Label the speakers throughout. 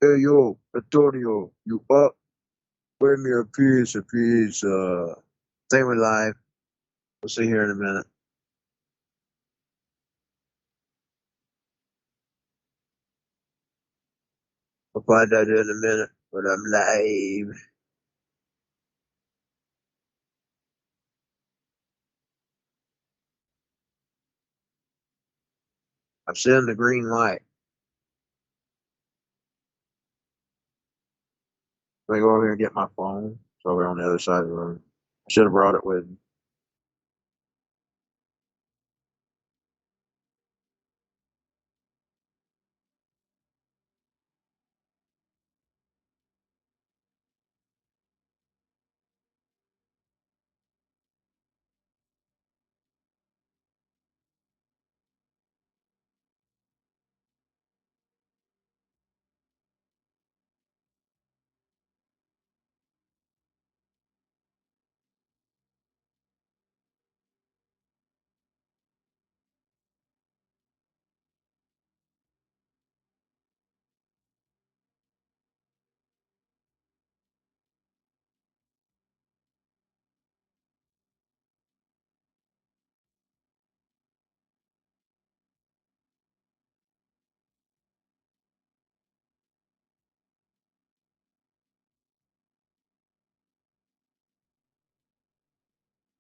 Speaker 1: Hey yo, Antonio, you up? Bring me a piece, Say we live. We'll see here in a minute. I'll find out in a minute, but I'm live. I'm seeing the green light. Let me go over here and get my phone. It's over on the other side of the room. I should have brought it with me.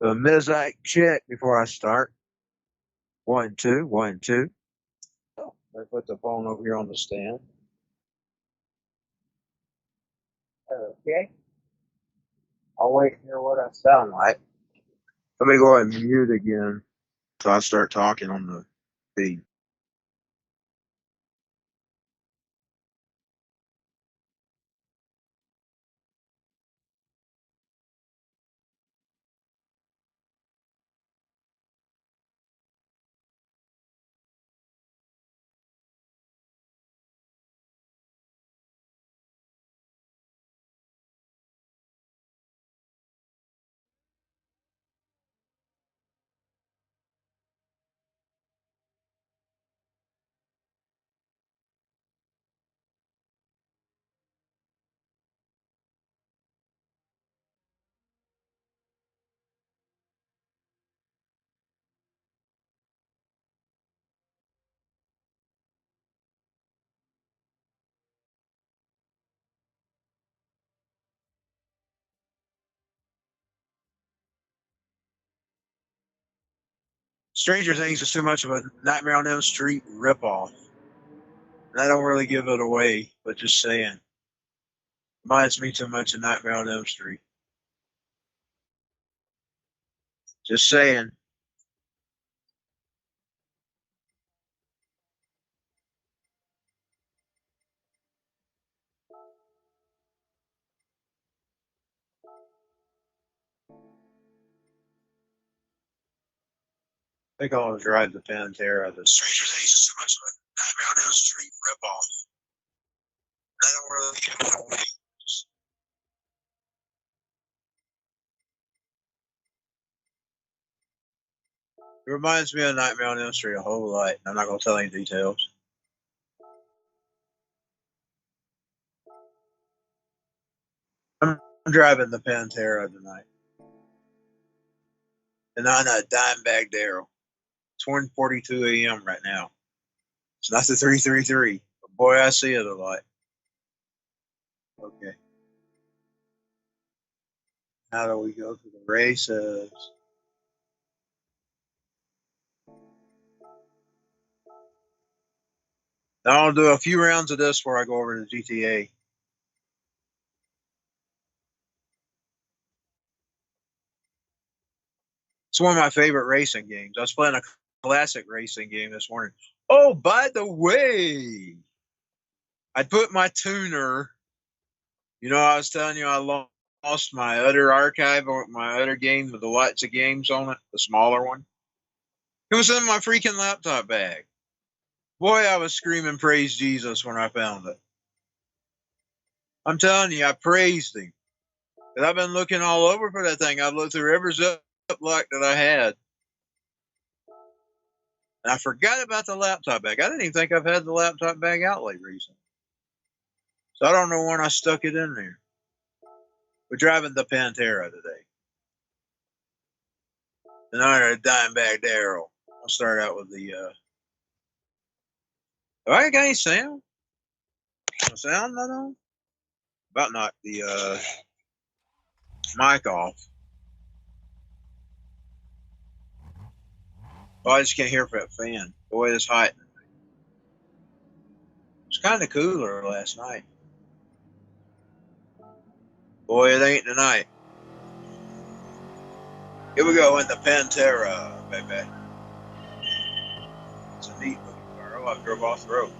Speaker 1: A midnight check before I start. 1, 2, 1, 2. Oh, I put the phone over here on the stand. Okay. I'll wait and hear what I sound like. Let me go ahead and mute again so I start talking on the feed. Stranger Things is too much of a Nightmare on Elm Street ripoff. And I don't really give it away, but just saying. Reminds me too much of Nightmare on Elm Street. Just saying. I think I'll drive the Pantera. The Stranger Things is too much of a Nightmare on Elm Street ripoff. I don't really give it away. It reminds me of Nightmare on Elm Street a whole lot. I'm not going to tell any details. I'm driving the Pantera tonight. And I'm a Dimebag Darrell. It's 1:42 a.m. right now. It's not the 333. But boy, I see it a lot. Okay. How do we go to the races? Now I'll do a few rounds of this before I go over to GTA. It's one of my favorite racing games. I was playing a classic racing game this morning. Oh, by the way, I put my tuner. You know, I was telling you I lost my other archive or my other game with the lots of games on it, the smaller one. It was in my freaking laptop bag. Boy, I was screaming praise Jesus when I found it. I'm telling you, I praised him. Because I've been looking all over for that thing. I've looked through every Ziploc that I had. And I forgot about the laptop bag. I didn't even think I've had the laptop bag out late recently. So I don't know when I stuck it in there. We're driving the Pantera today. And I got a Dimebag Daryl. I'll start out with the do I got any sound? No sound not on? About knock the mic off. Oh, I just can't hear for that fan. The way it's hot. It's kind of cooler last night. Boy, it ain't tonight. Here we go in the Pantera, baby. It's a neat looking car. Oh, I drove off the road.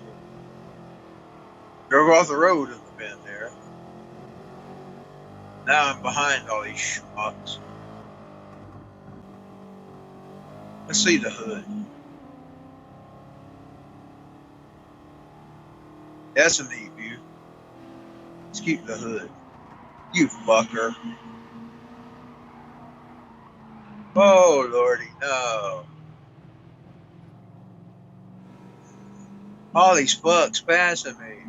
Speaker 1: Drove off the road in the Pantera. Now I'm behind all these schmucks. Let's see the hood. That's a neat view. Let's keep the hood. You fucker. Oh, Lordy, no. All these fucks passing me.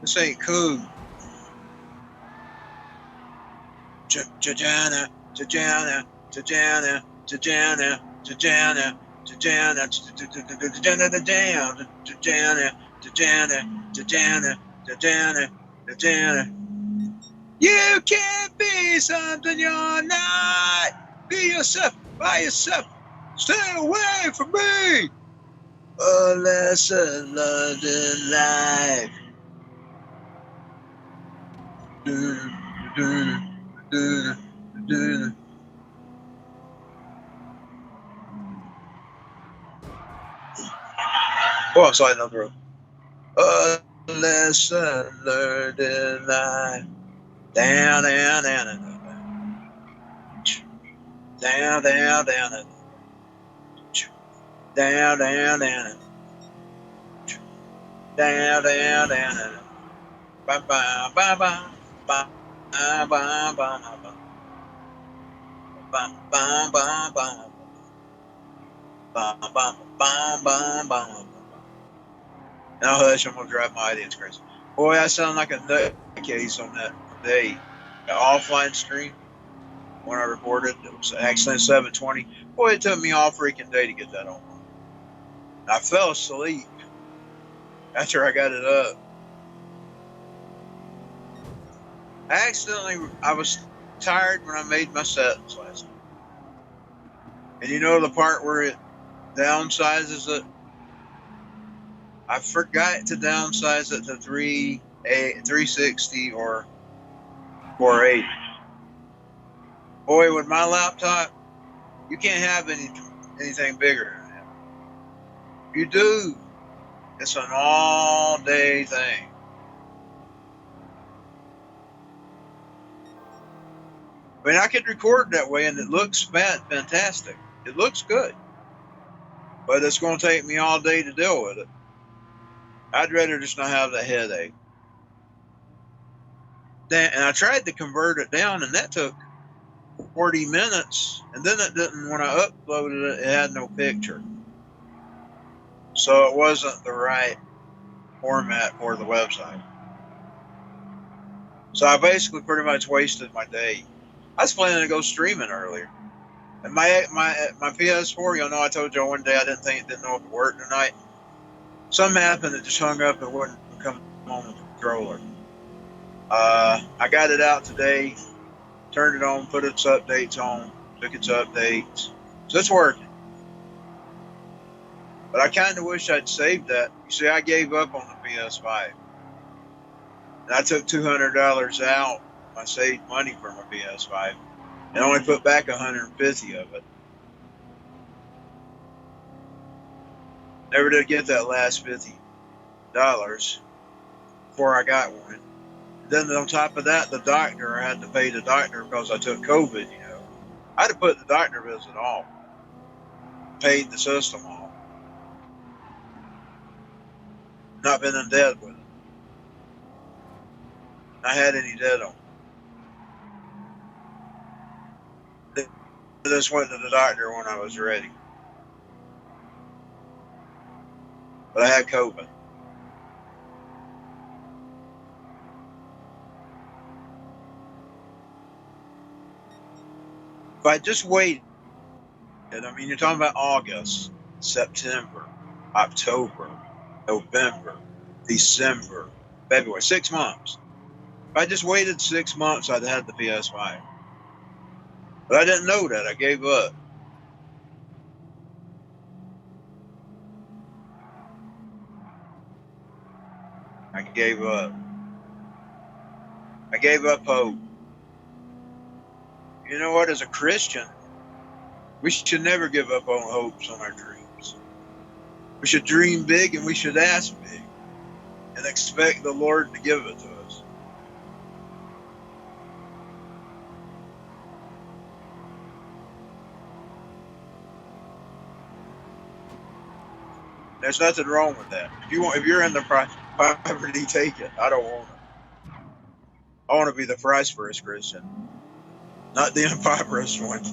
Speaker 1: This ain't cool. Jajana, Jajana, Jajana, Jajana, Jajana, Jajana, Jajana, Jajana, Jajana, Jajana, Jajana. You can't be something you're not. Be yourself, by yourself. Stay away from me. A lesson learned in life. Oh, I'm sliding on the road. A lesson learned in life. Down, down, down, down, down, down, down, down, down, down, down, down. Ba ba ba ba ba ba ba ba ba ba ba ba. Bum, bum, bum, bum, bum. Now hush, I'm gonna drive my audience crazy. Boy, I sound like a nutcase on that day. The offline stream when I recorded, it was actually 720. Boy, it took me all freaking day to get that on. I fell asleep after I got it up. I was tired when I made my sets last night. And you know the part where it downsizes it? I forgot to downsize it to 360 or 480. Boy, with my laptop, you can't have anything bigger than that. If you do, it's an all-day thing. I mean, I could record that way, and it looks fantastic. It looks good. But it's going to take me all day to deal with it. I'd rather just not have that headache. And I tried to convert it down, and that took 40 minutes. And then it didn't, when I uploaded it, it had no picture. So it wasn't the right format for the website. So I basically pretty much wasted my day. I was planning to go streaming earlier. And my PS4, you know, I told you one day I didn't know if it worked tonight. Something happened, it just hung up and wouldn't come on with the controller. I got it out today, turned it on, put its updates on, took its updates. So it's working. But I kind of wish I'd saved that. You see, I gave up on the PS5. And I took $200 out. I saved money for my PS5 and only put back 150 of it. Never did get that last $50 before I got one. Then on top of that, the doctor, I had to pay the doctor because I took COVID, you know. I had to put the doctor visit off. Paid the system off. Not been in debt with it. I had any debt on it. I just went to the doctor when I was ready. But I had COVID. I just waited, and I mean, you're talking about August, September, October, November, December, February, 6 months. If I just waited 6 months, I'd had the PS5. But I didn't know that. I gave up. I gave up. I gave up hope. You know what? As a Christian, we should never give up on hopes, on our dreams. We should dream big and we should ask big and expect the Lord to give it to us. There's nothing wrong with that. If you're in the poverty, take it. I don't want it. I want to be the prosperous Christian, not the impoverished one.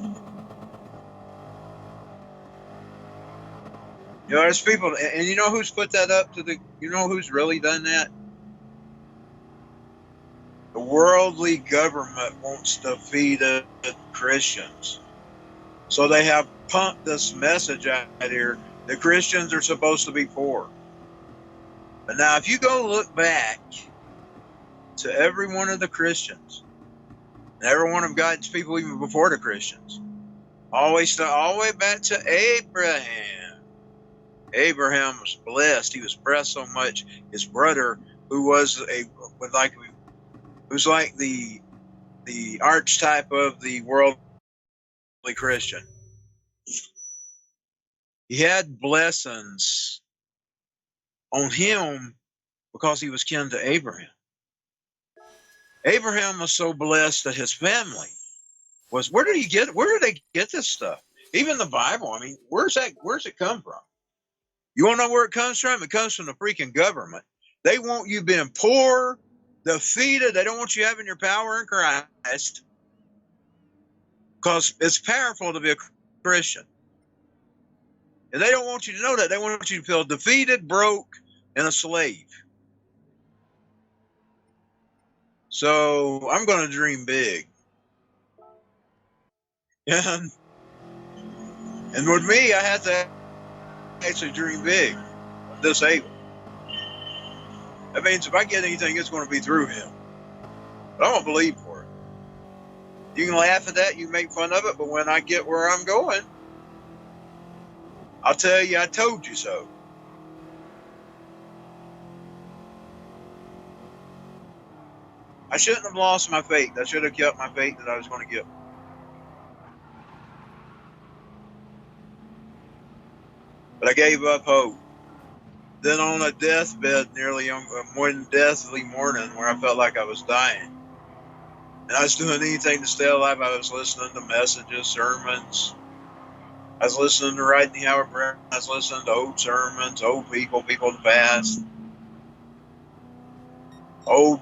Speaker 1: You know, there's people, and you know who's put that up to the, you know who's really done that? The worldly government wants to feed Christians. So they have pumped this message out here that Christians are supposed to be poor. But now, if you go look back to every one of the Christians, and every one of God's people even before the Christians, all the way back to Abraham. Abraham was blessed. He was blessed so much. His brother, who was like the archetype of the worldly Christian, he had blessings on him because he was kin to Abraham. Abraham was so blessed that his family was. Where did they get this stuff? Even the Bible. I mean, where's it come from? You want to know where it comes from? It comes from the freaking government. They want you being poor, defeated. They don't want you having your power in Christ because it's powerful to be a Christian. And they don't want you to know that. They want you to feel defeated, broke, and a slave. So I'm going to dream big. And with me, I had to actually dream big. I'm disabled. That means if I get anything, it's going to be through him. But I'm going to believe for it. You can laugh at that, you can make fun of it, but when I get where I'm going, I'll tell you, I told you so. I shouldn't have lost my faith. I should have kept my faith that I was going to get. But I gave up hope. Then on a deathbed, nearly on one deathly morning where I felt like I was dying. And I was doing anything to stay alive. I was listening to messages, sermons. I was listening to Writing Howard Brown. I was listening to old sermons, old people of the past. Old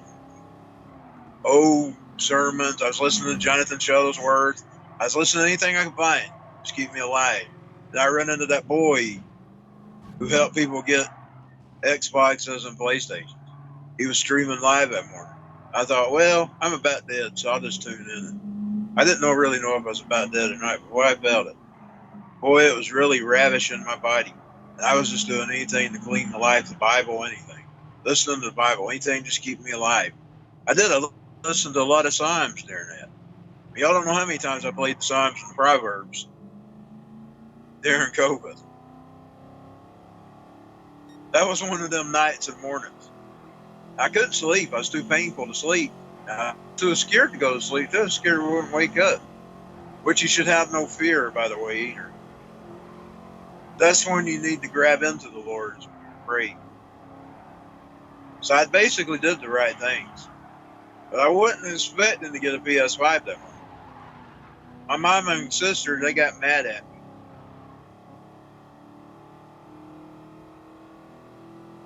Speaker 1: sermons. I was listening to Jonathan Shuttlesworth. I was listening to anything I could find. Just keep me alive. And I ran into that boy who helped people get Xboxes and PlayStations. He was streaming live that morning. I thought, well, I'm about dead, so I'll just tune in. I didn't really know if I was about dead or not, but boy, I felt it. Boy, it was really ravishing my body. And I was just doing anything to clean the life, the Bible, anything. Listening to the Bible, anything just keep me alive. I listened to a lot of Psalms during that. Y'all don't know how many times I played the Psalms and the Proverbs during COVID. That was one of them nights and mornings. I couldn't sleep. I was too painful to sleep. I was too scared to go to sleep. I was scared I wouldn't wake up. Which you should have no fear, by the way, either. That's when you need to grab into the Lord and pray. So I basically did the right things. But I wasn't expecting to get a PS5 that morning. My mom and sister, they got mad at me.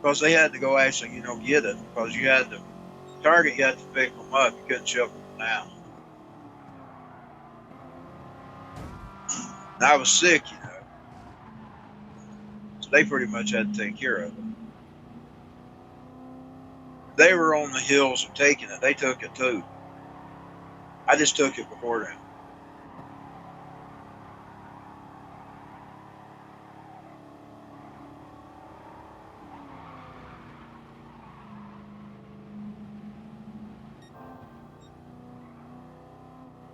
Speaker 1: Because they had to go actually, get it. Because you had to pick them up. You couldn't ship them down. And I was sick, So they pretty much had to take care of it. They were on the heels of taking it. They took it too. I just took it before them.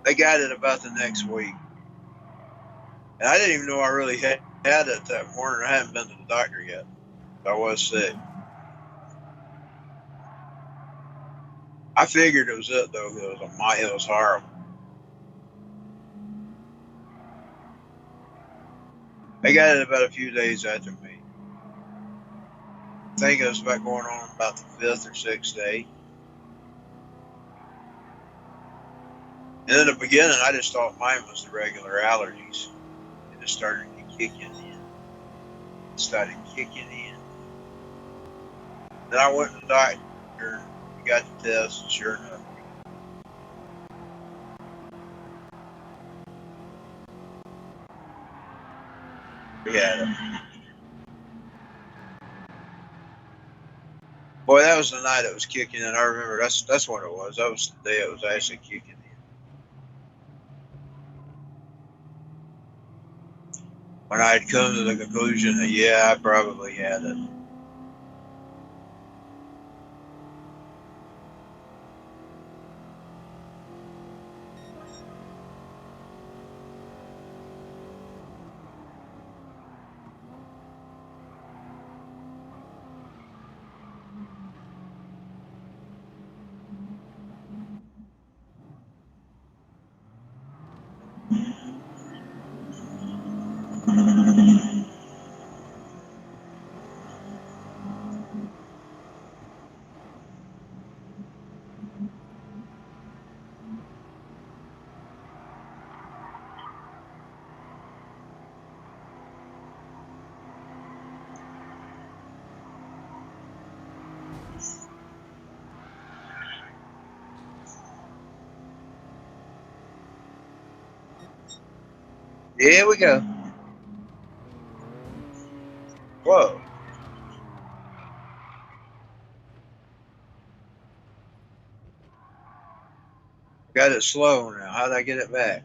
Speaker 1: They got it about the next week. And I didn't even know I really had it that morning. I hadn't been to the doctor yet. I was sick. I figured it was it, though. It was horrible. They got it about a few days after me. I think it was about going on about the 5th or 6th day. And in the beginning, I just thought mine was the regular allergies. It just started kicking in. Then I went to the doctor, got the test, and sure enough, we had it. Boy, that was the night it was kicking in. I remember that's what it was. That was the day it was actually kicking in. When I had come to the conclusion that, yeah, I probably had it. Here we go. Whoa. Got it slow now. How did I get it back?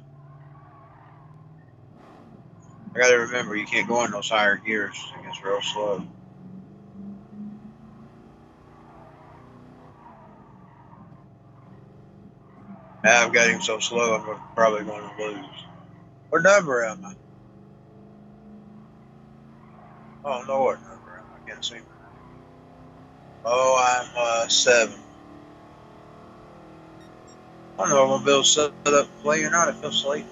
Speaker 1: I got to remember, you can't go in those higher gears. It gets real slow. Now I've got him so slow, I'm probably going to lose. What number am I? Oh, no, what number am I? I can't see. Oh, I'm 7. I don't know if I'm going to be able to set up and play or not. I feel sleepy.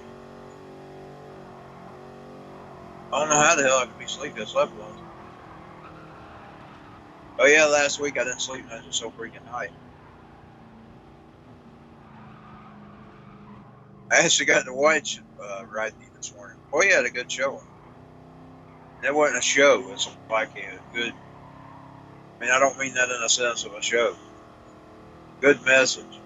Speaker 1: I don't know how the hell I could be sleepy. I slept once. Oh, yeah, last week I didn't sleep much. It was so freaking high. I actually got to watch Ride this morning. Boy, he had a good show. It wasn't a show. It's like a good. I mean, I don't mean that in a sense of a show. Good message.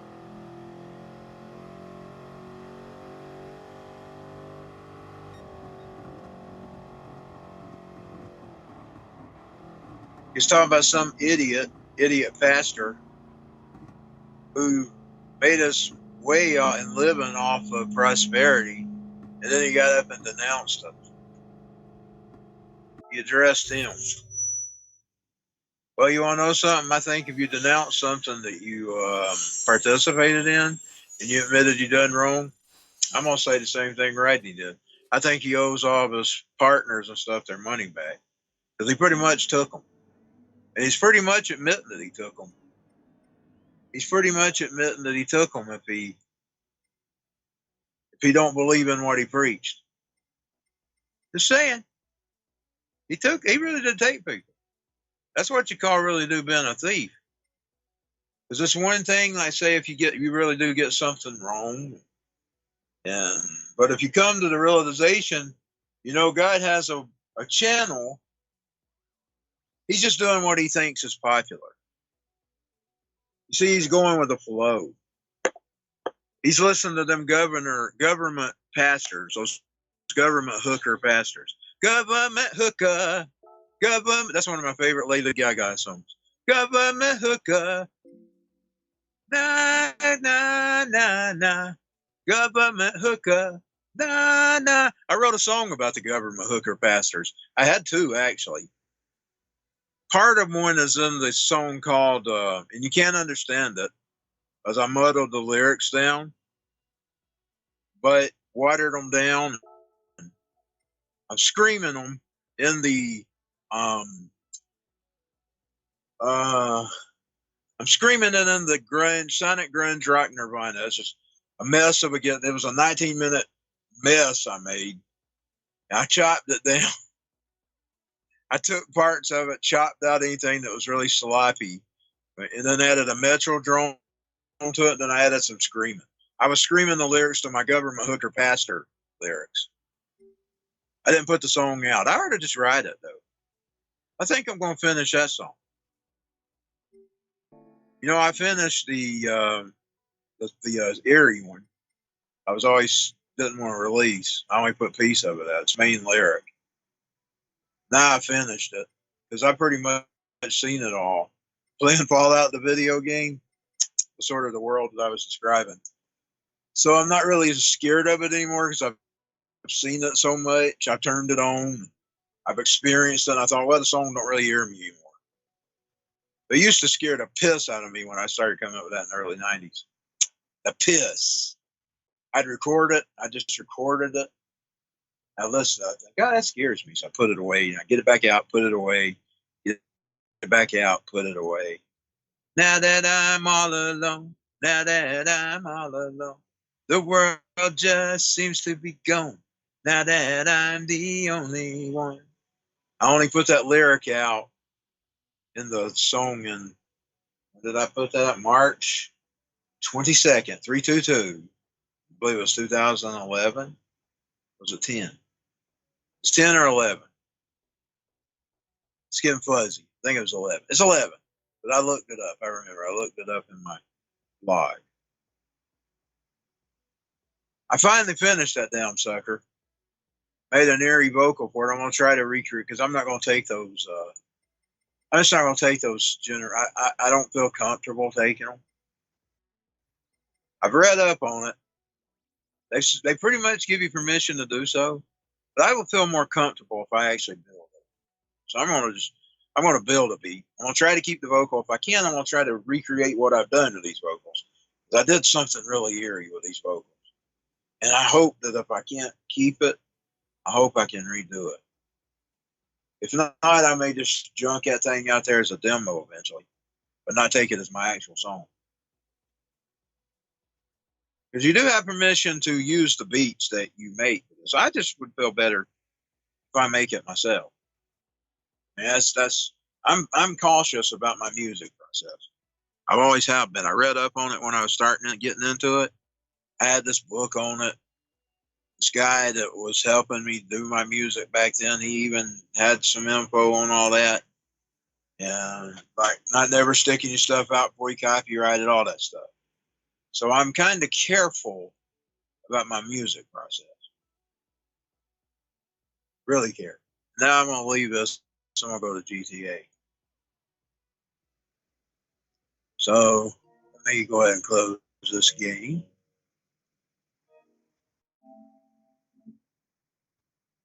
Speaker 1: He's talking about some idiot pastor who made us way out and living off of prosperity, and then he got up and denounced us. He addressed him. Well, you want to know something? I think if you denounce something that you participated in and you admitted you done wrong, I'm going to say the same thing Rodney did. I think he owes all of his partners and stuff their money back because he pretty much took them. And he's pretty much admitting that he took them. He's pretty much admitting that he took them if he don't believe in what he preached. Just saying. He really did take people. That's what you call really do being a thief. Because this one thing, like say, if you really do get something wrong, but if you come to the realization, God has a channel. He's just doing what he thinks is popular. You see, he's going with the flow. He's listening to them government pastors, those government hooker pastors. Government hooker. Government. That's one of my favorite Lady Gaga songs. Government hooker. Na, na, na, na. Government hooker. Na, na. I wrote a song about the government hooker pastors. I had two, actually. Part of one is in the song called, and you can't understand it, as I muddled the lyrics down. but watered them down. I'm screaming them in the I'm screaming it in the grunge, Sonic Grunge Rock Nirvana. It's just a mess of again. It was a 19-minute mess I made. I chopped it down. I took parts of it, chopped out anything that was really sloppy, and then added a Metrodrome to it. And then I added some screaming. I was screaming the lyrics to my government hooker pastor lyrics. I didn't put the song out. I ought to just write it though. I think I'm going to finish that song. You know, I finished the Erie one. I was always didn't want to release. I only put a piece of it out. It's main lyric. Now I finished it because I pretty much seen it all. Playing Fallout, the video game, sort of the world that I was describing. So I'm not really scared of it anymore because I've seen it so much. I turned it on. I've experienced it. And I thought, well, the song don't really hear me anymore. They used to scare the piss out of me when I started coming up with that in the early 90s. The piss. I'd record it. I just recorded it. I listened. I think, God, that scares me. So I put it away. I get it back out, put it away. Get it back out, put it away. Now that I'm all alone, now that I'm all alone, the world just seems to be gone. Now that I'm the only one. I only put that lyric out in the song in, did I put that up? March 22nd, 322. I believe it was 2011. Was it 10? It's 10 or 11. It's getting fuzzy. I think it was 11. It's 11. But I looked it up. I remember. I looked it up in my log. I finally finished that damn sucker. Made an eerie vocal for it. I'm going to try to recreate because I'm not going to take those. I'm just not going to take those. I don't feel comfortable taking them. I've read up on it. They pretty much give you permission to do so. But I will feel more comfortable if I actually build it. So I'm going to build a beat. I'm going to try to keep the vocal. If I can, I'm going to try to recreate what I've done to these vocals. I did something really eerie with these vocals. And I hope that if I can't keep it, I hope I can redo it. If not, I may just junk that thing out there as a demo eventually, but not take it as my actual song. Because you do have permission to use the beats that you make. So I just would feel better if I make it myself. And I'm cautious about my music process. I've always have been. I read up on it when I was getting into it. I had this book on it. This guy that was helping me do my music back then, he even had some info on all that. And like not never sticking your stuff out before you copyright it, all that stuff. So I'm kind of careful about my music process. Really care. Now I'm going to leave this. So I'm going to go to GTA. So let me go ahead and close this game.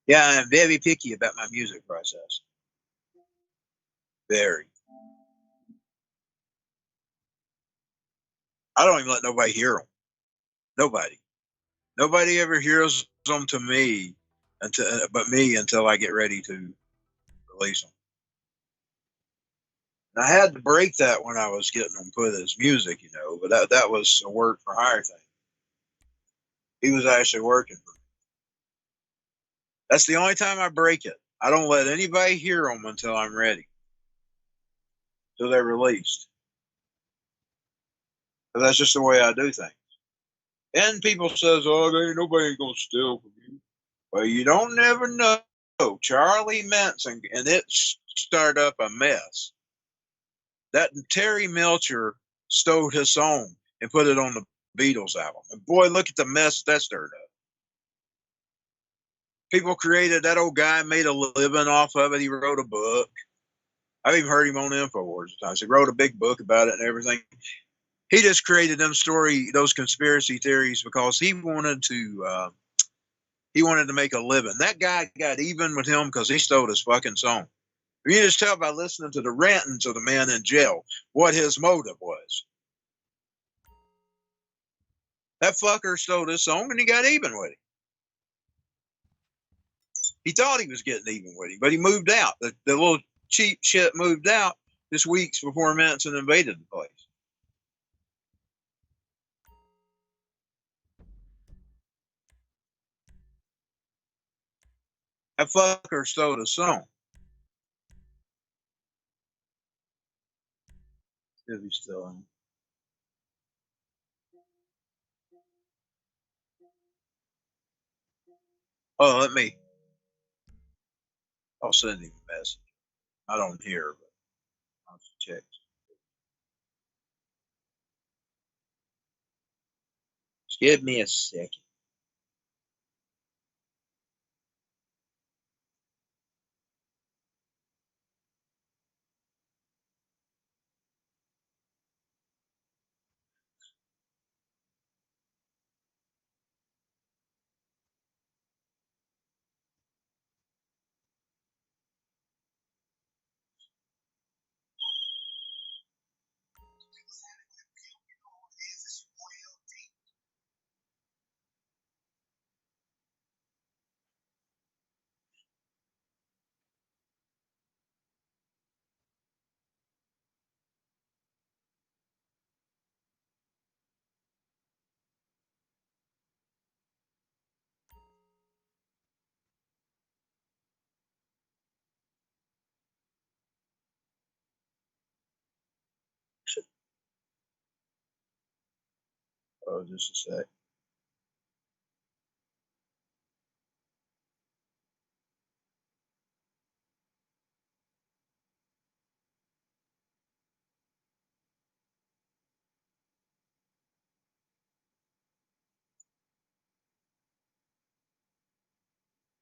Speaker 1: Yeah, I'm very picky about my music process. Very. I don't even let nobody hear them. Nobody. Nobody ever hears them to me until I get ready to release them. And I had to break that when I was getting them put as music, but that was a work for hire thing. He was actually working for me. That's the only time I break it. I don't let anybody hear them until I'm ready. Until they're released. But that's just the way I do things. And people says, oh, there ain't nobody going to steal from you. Well, you don't never know. Charlie Manson, and it started up a mess. That Terry Melcher stole his song and put it on the Beatles album. And boy, look at the mess that stirred up. People created, that old guy made a living off of it. He wrote a book. I've even heard him on InfoWars times. He wrote a big book about it and everything. He just created those conspiracy theories because he wanted to make a living. That guy got even with him because he stole his fucking song. You just tell by listening to the rantings of the man in jail what his motive was. That fucker stole this song and he got even with him. He thought he was getting even with him, but he moved out. The little cheap shit moved out just weeks before Manson invaded the place. That fucker stole the song. Is he still on? Oh, I'll send him a message. I don't hear, but I'll check. Just give me a second. Oh, just a sec.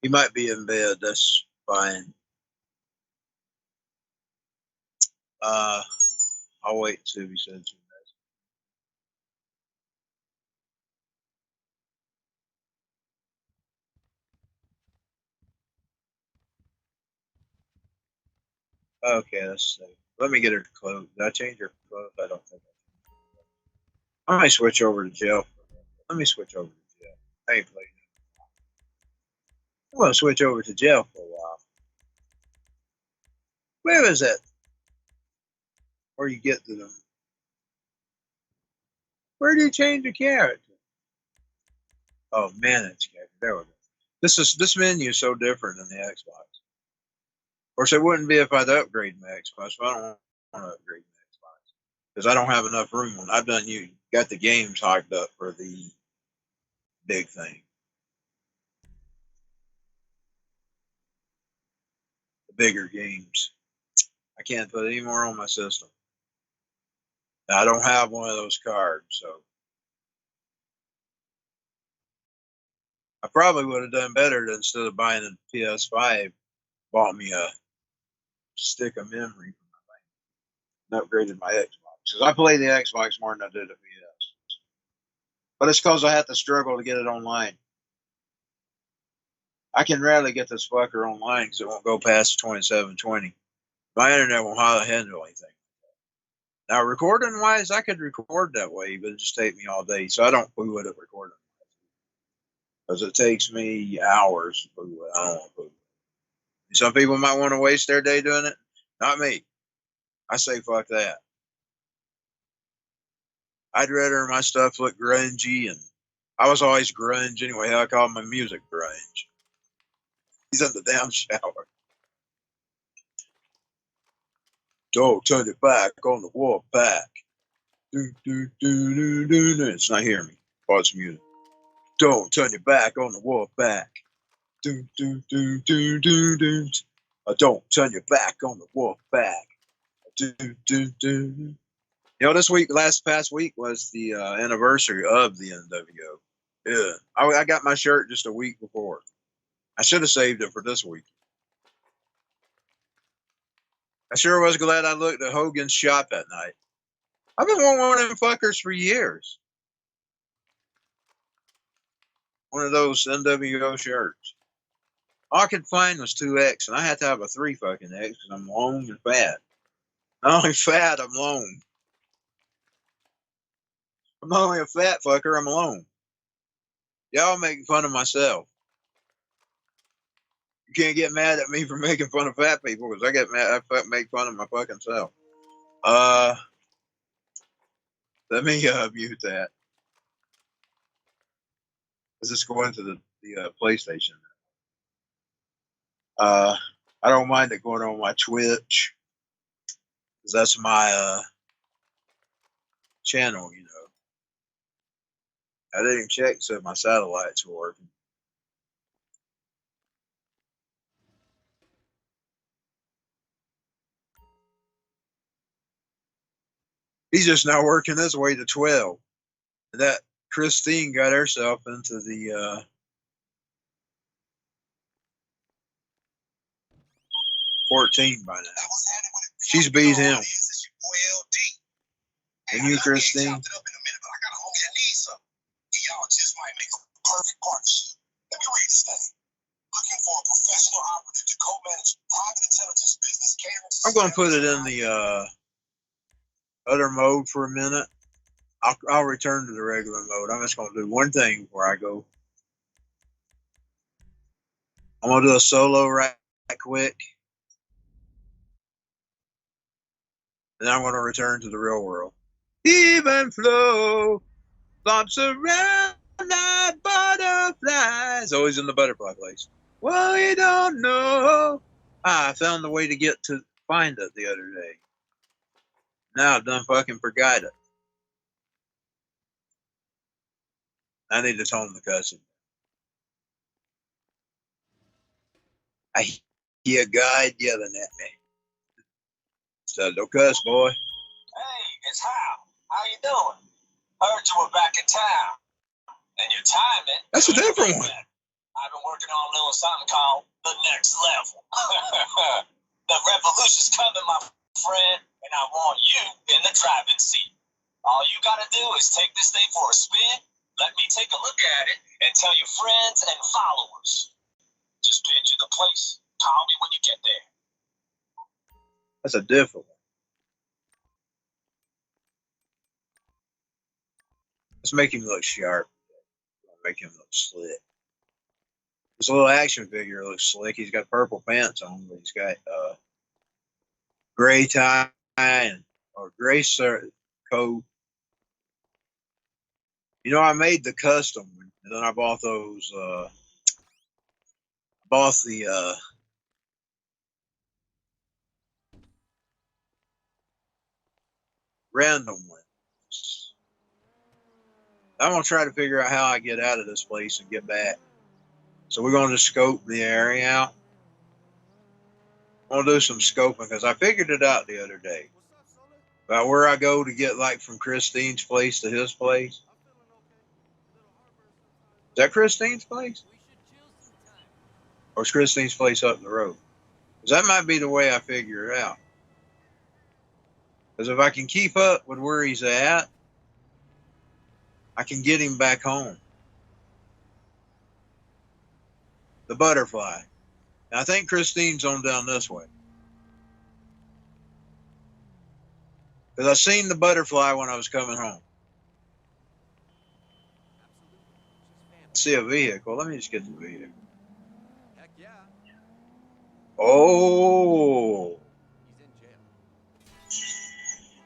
Speaker 1: He might be in bed. That's fine. I'll wait till he sends you. Okay, let's see. Let me get her clothes. Did I change her clothes? I don't think I might switch over to jail. Let me switch over to jail. I ain't playing. I'm going to switch over to jail for a while. Where is that? Where you get to them? Where do you change the character? Oh, manage character. There we go. This menu is so different than the Xbox. Of course, it wouldn't be if I'd upgrade my Xbox, but I don't want to upgrade my Xbox because I don't have enough room. I've done you got the games hogged up for the big thing. The bigger games. I can't put any more on my system. Now, I don't have one of those cards, so I probably would have done better to, instead of buying a PS5, bought me a stick of memory and upgraded my Xbox. Because I play the Xbox more than I did the PS. But it's because I had to struggle to get it online. I can rarely get this fucker online because it won't go past 2720. My internet won't handle anything. Now, recording wise, I could record that way, but it just take me all day. So I don't fool with it recording because it takes me hours to fool with it. I don't want to fool with it. Some people might want to waste their day doing it. Not me. I say fuck that. I'd rather my stuff look grungy, and I was always grunge anyway. I call my music grunge. He's in the damn shower. Don't turn it back on the wall back. Do, do, do, do, do, do. It's not hearing me. Oh, it's music. Don't turn your back on the wall back. Do, do, do, do, do, do. Don't turn your back on the wall back. Do, do, do. You know, this week, past week was the anniversary of the NWO. Yeah, I got my shirt just a week before. I should have saved it for this week. I sure was glad I looked at Hogan's shop that night. I've been wanting one of them fuckers for years. One of those NWO shirts. All I could find was 2X, and I had to have a 3 fucking X because I'm long and fat. Not only fat, I'm long. I'm not only a fat fucker, I'm alone. Y'all making fun of myself. You can't get mad at me for making fun of fat people because I get mad. I make fun of my fucking self. Let me mute that. Let's just go into the PlayStation. I don't mind it going on my Twitch because that's my channel. You know, I didn't even check so my satellites were working. He's just now working his way to 12. And that Christine got herself into the 14 by now. She's beat him. And you, Christine? Y'all just might make a perfect partnership. Let me read this thing. Looking for a professional operative to co-manage private intelligence business catering. I'm going to put it in the other mode for a minute. I'll return to the regular mode. I'm just going to do one thing before I go. I'm going to do a solo right quick. And then I'm going to return to the real world. Even flow, flops around like butterflies. Always in the butterfly place. Well, you don't know. I found the way to get to find it the other day. Now I've done fucking forgot it. I need to tone the cussing. I hear a guy yelling at me. So don't cuss, boy. Hey, it's How you doing? Heard you were back in town. And your timing. That's a different one. I've been working on a little something called The Next Level. The revolution's coming, my friend, and I want you in the driving seat. All you gotta do is take this thing for a spin, let me take a look at it, and tell your friends and followers. Just picture the place. Call me when you get there. That's a different one. Let's make him look sharp. Make him look slick. This little action figure looks slick. He's got purple pants on, but he's got gray tie or gray coat. You know, I made the custom, and then I bought those. Bought the random ones. I'm gonna try to figure out how I get out of this place and get back. So we're gonna just scope the area out. I'm gonna do some scoping because I figured it out the other day about where I go to get like from Christine's place to his place. Is that Christine's place? Or is Christine's place up the road? Because that might be the way I figure it out. Because if I can keep up with where he's at, I can get him back home. The butterfly. And I think Christine's on down this way. Because I seen the butterfly when I was coming home. I see a vehicle. Let me just get the vehicle. Heck yeah. Oh. He's in jail.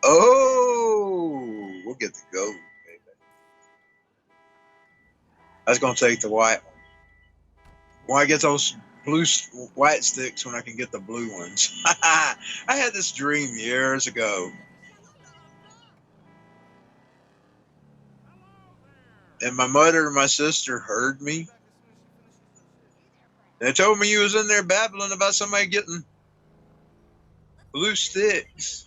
Speaker 1: Oh. We'll get the gold, baby. I was going to take the white one. When I get those white sticks, when I can get the blue ones. I had this dream years ago. And my mother and my sister heard me. They told me you was in there babbling about somebody getting blue sticks.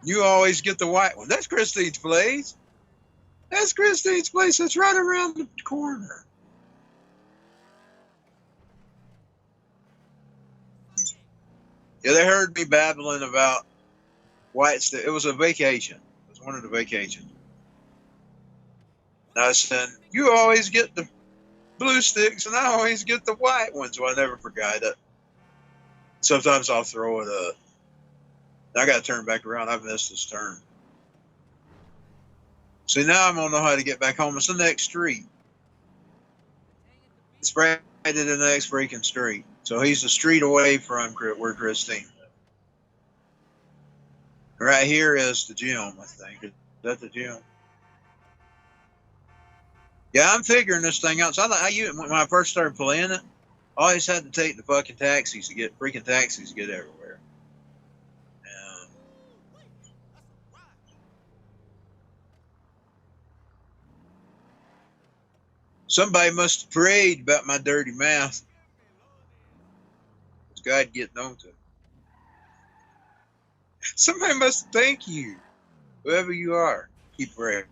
Speaker 1: You always get the white one. That's Christine's place. That's Christine's place. That's right around the corner. Yeah, they heard me babbling about white sticks. It was a vacation. It was one of the vacations. And I said, you always get the blue sticks, and I always get the white ones. So I never forgot it. Sometimes I'll throw it up. I got to turn back around. I missed this turn. See, now I'm going to know how to get back home. It's the next street. It's right in the next freaking street. So he's a street away from where Christine lives. Right here is the gym, I think. Is that the gym? Yeah, I'm figuring this thing out. So when I first started playing it, I always had to take the fucking taxis to get everywhere. And somebody must have prayed about my dirty mouth. It's God getting on to it. Somebody must thank you, whoever you are. Keep praying.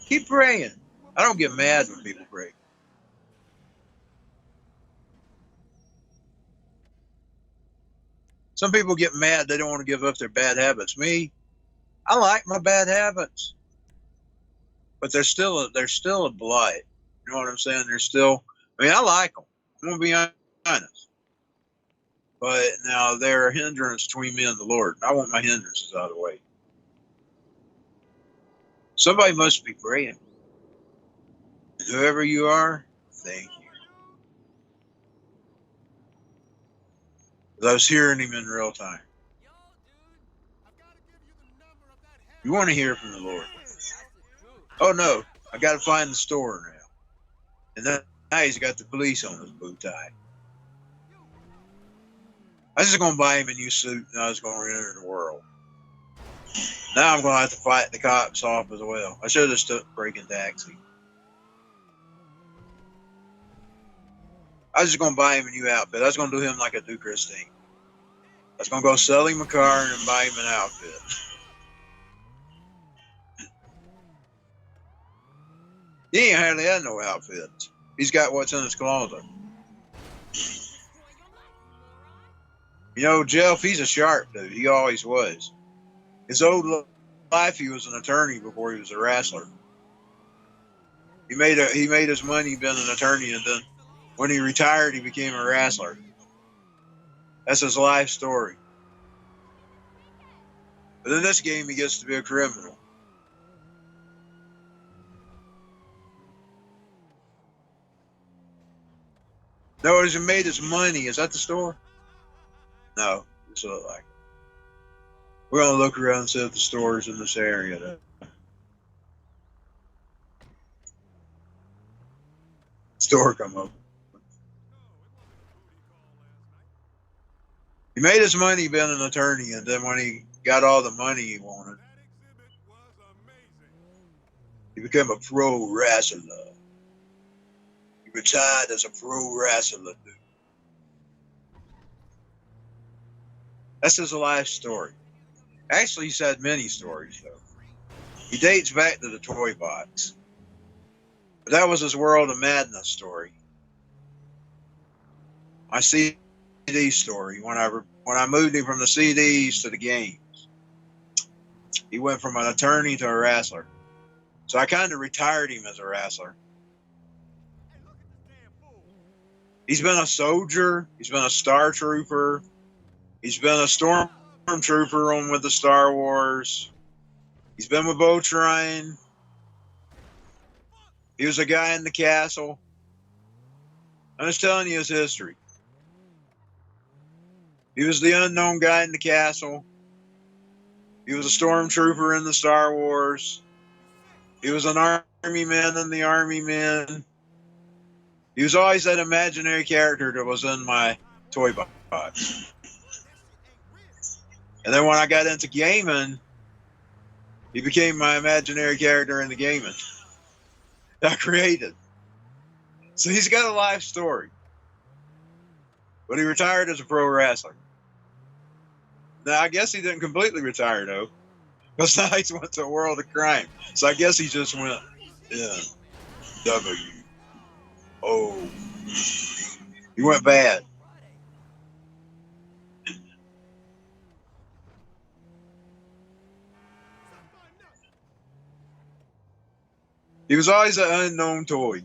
Speaker 1: Keep praying. I don't get mad when people pray. Some people get mad. They don't want to give up their bad habits. Me, I like my bad habits, but they're still a blight. You know what I'm saying? I like them. I'm going to be honest. But now they're a hindrance between me and the Lord. I want my hindrances out of the way. Somebody must be praying. Whoever you are, thank you. I was hearing him in real time. You want to hear from the Lord. Oh no, I got to find the store now. And then now he's got the police on his bow tie. I was just going to buy him a new suit and I was going to enter the world. Now I'm going to have to fight the cops off as well. I should have stuck breaking taxi. I was just going to buy him a new outfit. I was going to do him like I do Christine. I was going to go sell him a car and then buy him an outfit. He ain't hardly had no outfits. He's got what's in his closet. You know, Jeff, he's a sharp dude. He always was. His old life, he was an attorney before he was a wrestler. He made his money being an attorney, and then when he retired, he became a wrestler. That's his life story. But in this game, he gets to be a criminal. No, he made his money. Is that the store? No, it's not like it. We're going to look around and see if the stores in this area. Though. Store come open. He made his money being an attorney, and then when he got all the money he wanted, he became a pro wrestler. He retired as a pro wrestler, dude. That's his life story. Actually, he's had many stories, though. He dates back to the toy box. But that was his World of Madness story. My CD story, when I moved him from the CDs to the games. He went from an attorney to a wrestler. So I kind of retired him as a wrestler. He's been a soldier. He's been a Star Trooper. He's been a Stormtrooper on with the Star Wars. He's been with Botrine. He was a guy in the castle. I'm just telling you his history. He was the unknown guy in the castle. He was a Stormtrooper in the Star Wars. He was an army man in the Army Men. He was always that imaginary character that was in my toy box. And then when I got into gaming, he became my imaginary character in the gaming I created. So he's got a life story. But he retired as a pro wrestler. Now, I guess he didn't completely retire, though. Because now he went to a world of crime. So I guess he just went W-O. He went bad. He was always an unknown toy.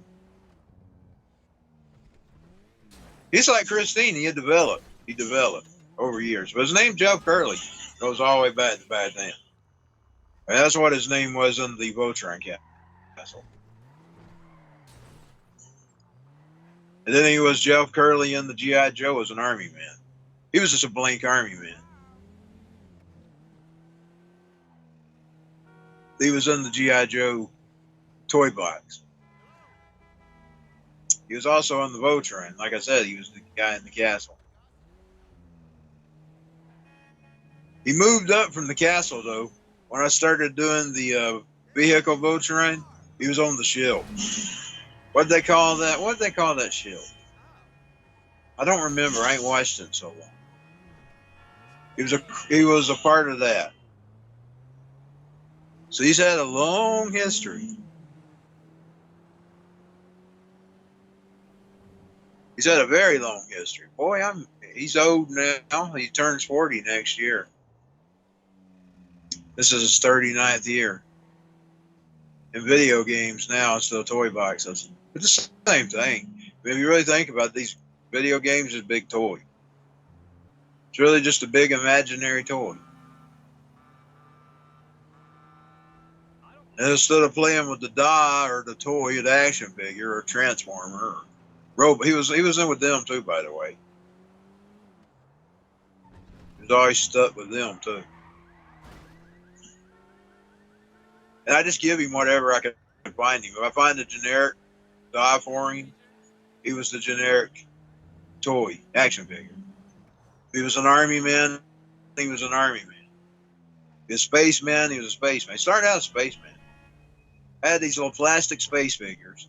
Speaker 1: He's like Christine. He developed over years. But his name, Jeff Curley, goes all the way back to back then. And that's what his name was in the Voltron castle. And then he was Jeff Curley in the G.I. Joe as an army man. He was just a blank army man. He was in the G.I. Joe toy box. He was also on the Voltron. Like I said, he was the guy in the castle. He moved up from the castle, though. When I started doing the vehicle Voltron, he was on the shield. What'd they call that? What'd they call that shield? I don't remember. I ain't watched it so long. He was a part of that. So he's had a long history. He's had a very long history. Boy, he's old now. He turns 40 next year. This is his 39th year. In video games now, it's still toy boxes. It's the same thing. I mean, if you really think about it, these video games, is a big toy. It's really just a big imaginary toy. And instead of playing with the doll or the toy, the action figure or transformer or robot, he was in with them too, by the way. He was always stuck with them too. And I just give him whatever I can find him. If I find a generic doll for him, he was the generic toy action figure. If he was an army man, he was an army man. If he was a spaceman, he was a spaceman. He started out as a spaceman. I had these little plastic space figures.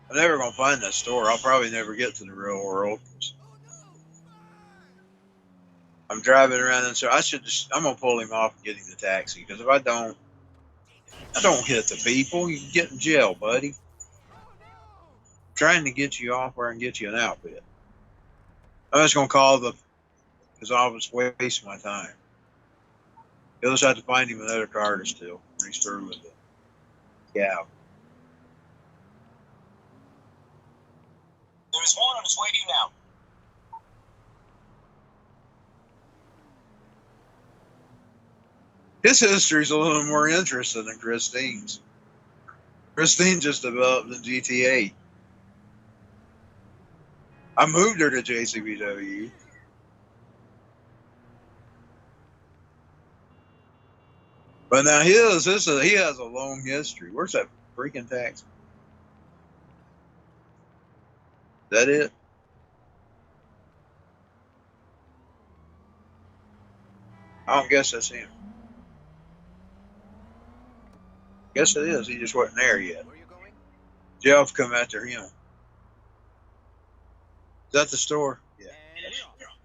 Speaker 1: I'm never going to find that store. I'll probably never get to the real world. I'm driving around and so I'm going to pull him off and get him the taxi. Because if I don't hit the people. You can get in jail, buddy. I'm trying to get you off where I can get you an outfit. I'm just going to call because I'll just waste my time. He'll just have to find him another car to steal when he's through with it. Yeah.
Speaker 2: There's one on its way to you now.
Speaker 1: His history's a little more interesting than Christine's. Christine just developed in GTA. I moved her to JCBW. But now he has a long history. Where's that freaking taxi? Is that it? I don't guess that's him. Guess it is. He just wasn't there yet.
Speaker 2: Where are you going?
Speaker 1: Jeff come after him. Is that the store? Yeah.
Speaker 2: And we're off.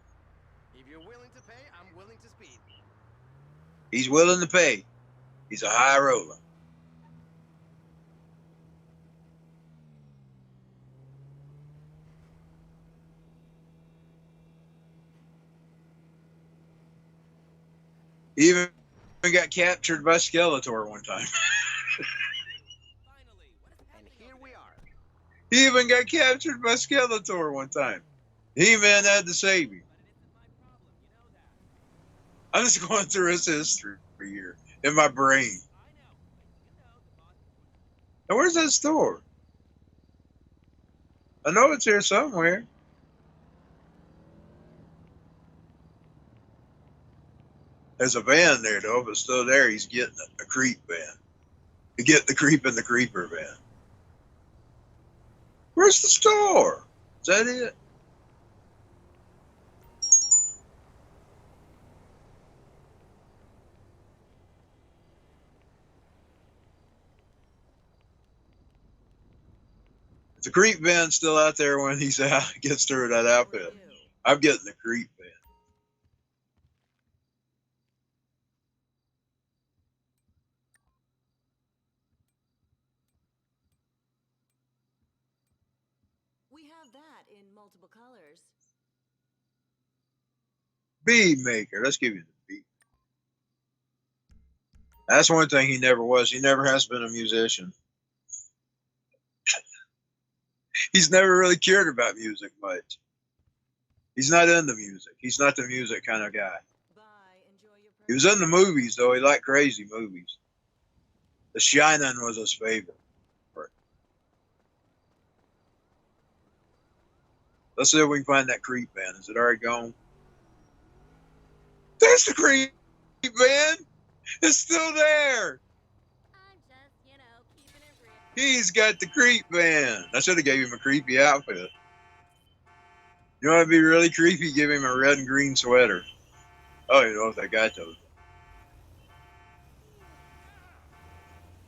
Speaker 2: If you're willing to pay, I'm willing to speed.
Speaker 1: He's willing to pay. He's a high roller. He even got captured by Skeletor one time.
Speaker 2: And here we are.
Speaker 1: He even got captured by Skeletor one time. He-Man had to save him. I'm just going through his history here in my brain. Now, where's that store? I know it's here somewhere. There's a van there, though, but still there, he's getting a creep van. To get the creep in the creeper van. Where's the store? Is that it? If the creep van's still out there when he's out, gets through that outfit, I'm getting the creep van.
Speaker 3: We have that in multiple colors.
Speaker 1: Bead maker. Let's give you the bead. That's one thing he never was. He never has been a musician. He's never really cared about music much. He's not into music. He's not the music kind of guy.
Speaker 3: Bye. Enjoy your
Speaker 1: He was in the movies, though. He liked crazy movies. The Shining was his favorite. Let's see if we can find that creep van. Is it already gone? There's the creep van. It's still there.
Speaker 3: I'm just, keeping it real.
Speaker 1: He's got the creep van. I should have gave him a creepy outfit. You want to be really creepy? Give him a red and green sweater. Oh, you know what that guy told you.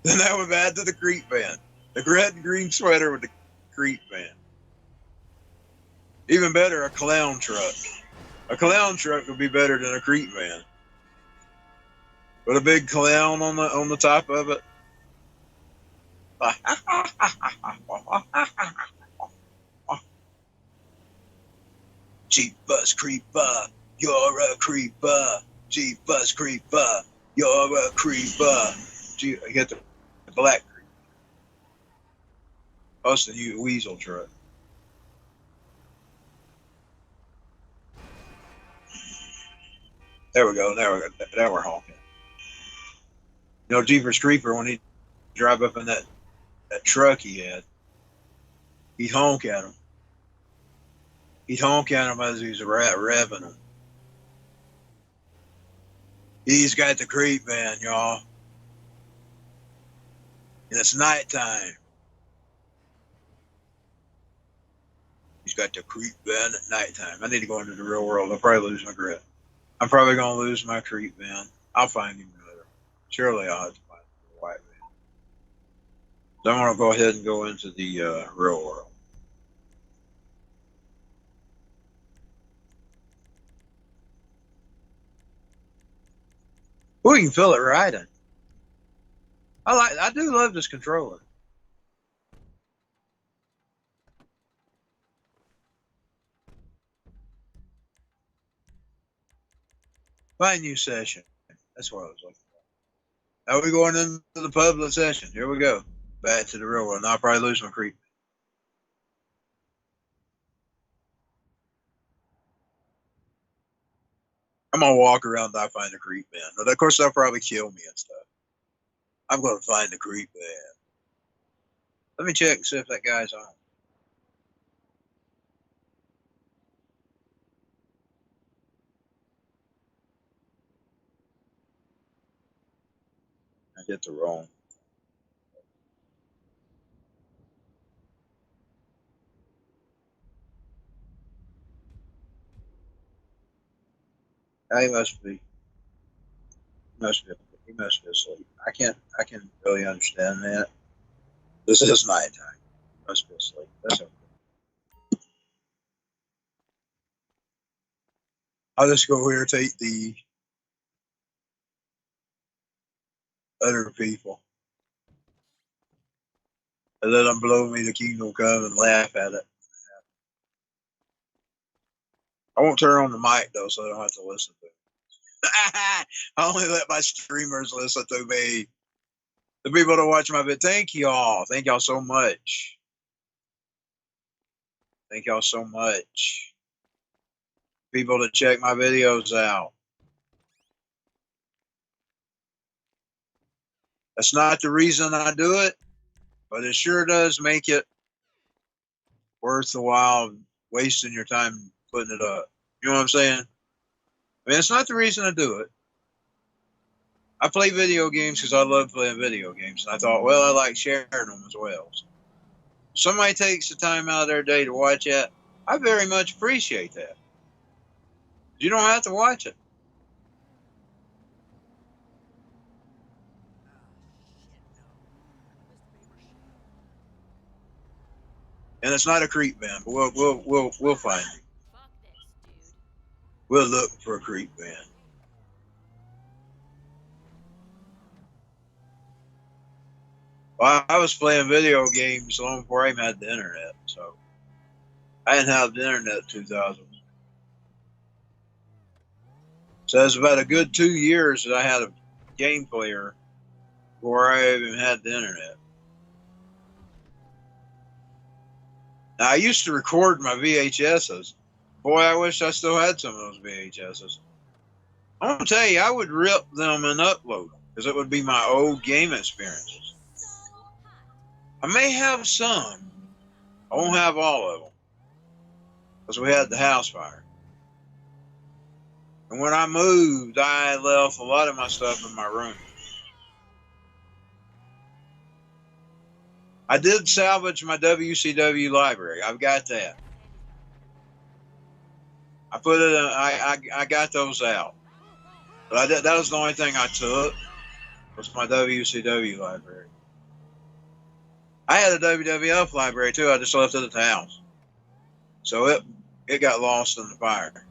Speaker 1: Then that would add to the creep van. The red and green sweater with the creep van. Even better, a clown truck. A clown truck would be better than a creep van. With a big clown on the top of it. Cheap bus creeper, you're a creeper. Cheap bus creeper, you're a creeper. You get the black creeper. Us the new weasel truck. There we go. Now we're honking. You know, Jeepers Creeper, when he drive up in that truck he had, he'd honk at him. He'd honk at him as he was revving him. He's got the creep van, y'all. And it's nighttime. He's got the creep van at nighttime. I need to go into the real world. I'll probably lose my grip. I'm probably going to lose my creep van. I'll find him later. Surely I'll have to find the white van. So I'm going to go ahead and go into the real world. Ooh, you can feel it riding. I do love this controller. Find new session. That's what I was looking for. Now we're going into the public session. Here we go. Back to the real world. Now I'll probably lose my creep. I'm going to walk around until I find the creep man. But of course, they'll probably kill me and stuff. I'm going to find the creep man. Let me check and see if that guy's on. I get the wrong. He must be. He must be asleep. I can't really understand that. This is nighttime. He must be asleep. That's okay. I'll just go irritate the other people. And let them blow me the kingdom come and laugh at it. I won't turn on the mic though, so I don't have to listen to it. I only let my streamers listen to me. The people that watch my video, thank y'all. Thank y'all so much. Thank y'all so much. People that check my videos out. That's not the reason I do it, but it sure does make it worth the while wasting your time putting it up. You know what I'm saying? I mean, it's not the reason I do it. I play video games because I love playing video games. And I thought, well, I like sharing them as well. So if somebody takes the time out of their day to watch that, I very much appreciate that. You don't have to watch it. And it's not a creep van, but we'll find it.
Speaker 3: Fuck this, dude.
Speaker 1: We'll look for a creep van. Well, I was playing video games long before I even had the internet, so I didn't have the internet in 2000. So it was about a good 2 years that I had a game player before I even had the internet. Now, I used to record my VHSs. Boy, I wish I still had some of those VHSs. I'm gonna tell you, I would rip them and upload them because it would be my old game experiences. I may have some. I won't have all of them because we had the house fire. And when I moved, I left a lot of my stuff in my room. I did salvage my WCW library. I've got that. I put it. I got those out. But that was the only thing I took. Was my WCW library. I had a WWF library too. I just left it at the house, so it got lost in the fire.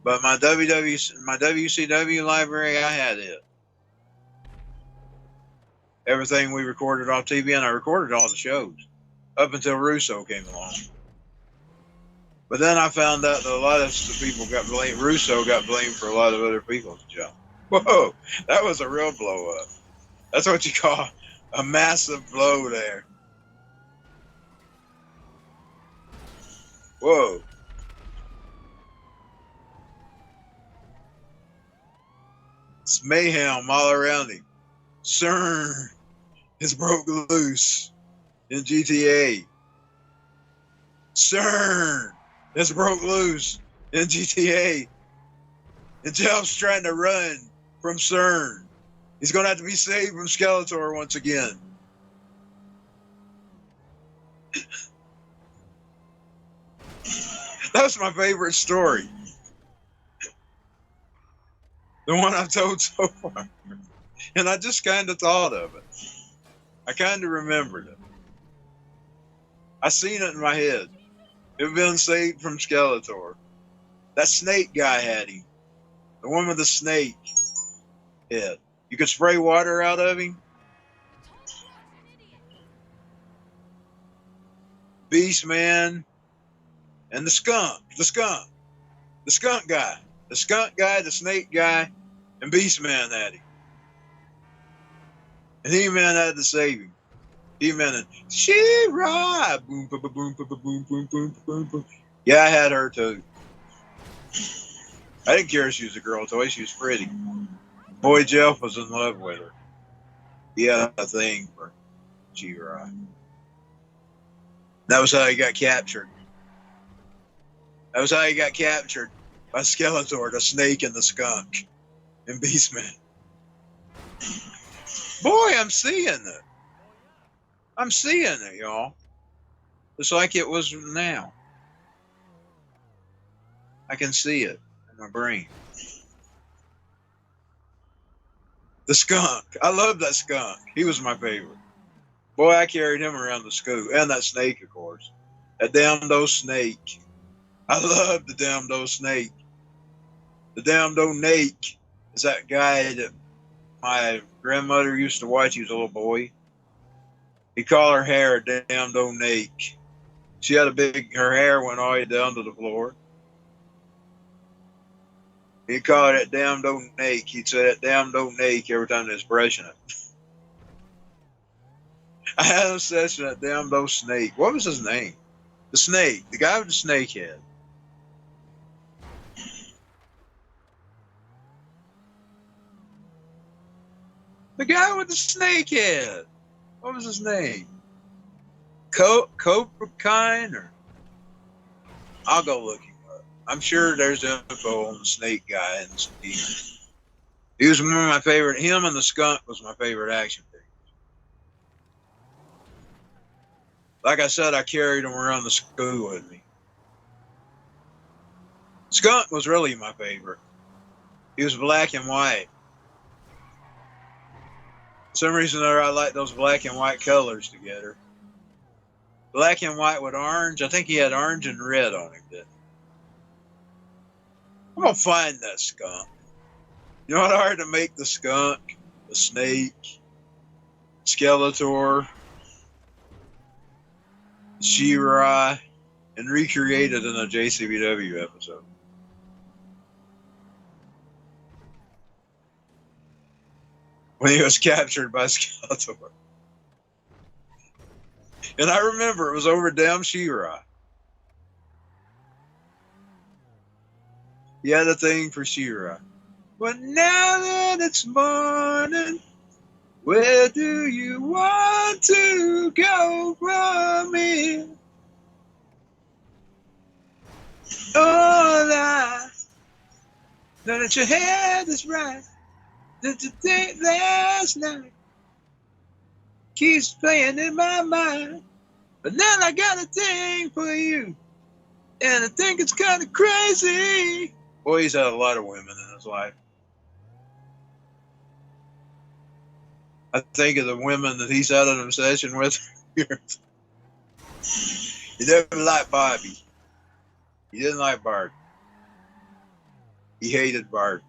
Speaker 1: But my WCW library, I had it. Everything we recorded off TV, and I recorded all the shows up until Russo came along. But then I found out that a lot of the people got blamed. Russo got blamed for a lot of other people's jobs. Whoa, that was a real blow up. That's what you call a massive blow there. Whoa. It's mayhem all around him. CERN is broke loose in GTA. CERN is broke loose in GTA. And Jeff's trying to run from CERN. He's going to have to be saved from Skeletor once again. That's my favorite story. The one I've told so far. And I just kind of thought of it. I kind of remembered it. I seen it in my head. It had been saved from Skeletor. That snake guy had him. The one with the snake head. You could spray water out of him. Beast Man and the skunk guy. The skunk guy, the snake guy, and Beast Man had him. And He-Man had to save him. He-Man and She-Ra! Boom, boom, boom, boom, boom, boom, boom, boom, boom, boom. Yeah, I had her too. I didn't care if she was a girl toy. She was pretty. Boy Jeff was in love with her. He had a thing for She-Ra. That was how he got captured. That was how he got captured by Skeletor, the snake and the skunk, and Beastman. Boy, I'm seeing it. I'm seeing it, y'all. It's like it was now. I can see it in my brain. The skunk. I love that skunk. He was my favorite. Boy, I carried him around the school. And that snake, of course. That damned old snake. I love the damned old snake. The damned old Nate is that guy that my grandmother used to watch. He was a little boy. He called her hair damned old Nate. She had her hair went all the way down to the floor. He called it damned old Nate. He'd say that damned old Nate every time he was brushing it. I had an obsession with that damned old snake. What was his name? The snake. The guy with the snake head. The guy with the snake head. What was his name? Copacine or? I'll go look him up. I'm sure there's info on the snake guy in the TV. He was one of my favorite. Him and the skunk was my favorite action figure. Like I said, I carried him around the school with me. Skunk was really my favorite. He was black and white. For some reason or other, I like those black and white colors together. Black and white with orange. I think he had orange and red on him, didn't he? I'm going to find that skunk. You know what I had to make the skunk, the snake, Skeletor, She-Ra, and recreate it in a JCBW episode. When he was captured by Skeletor. And I remember it was over damn She-Ra. He had a thing for She-Ra. But now that it's morning, where do you want to go from here? Oh, I know that your head is right. That you think last night keeps playing in my mind. But now I got a thing for you. And I think it's kind of crazy. Boy, he's had a lot of women in his life. I think of the women that he's had an obsession with. He never liked Bobby. He didn't like Bart. He hated Bart.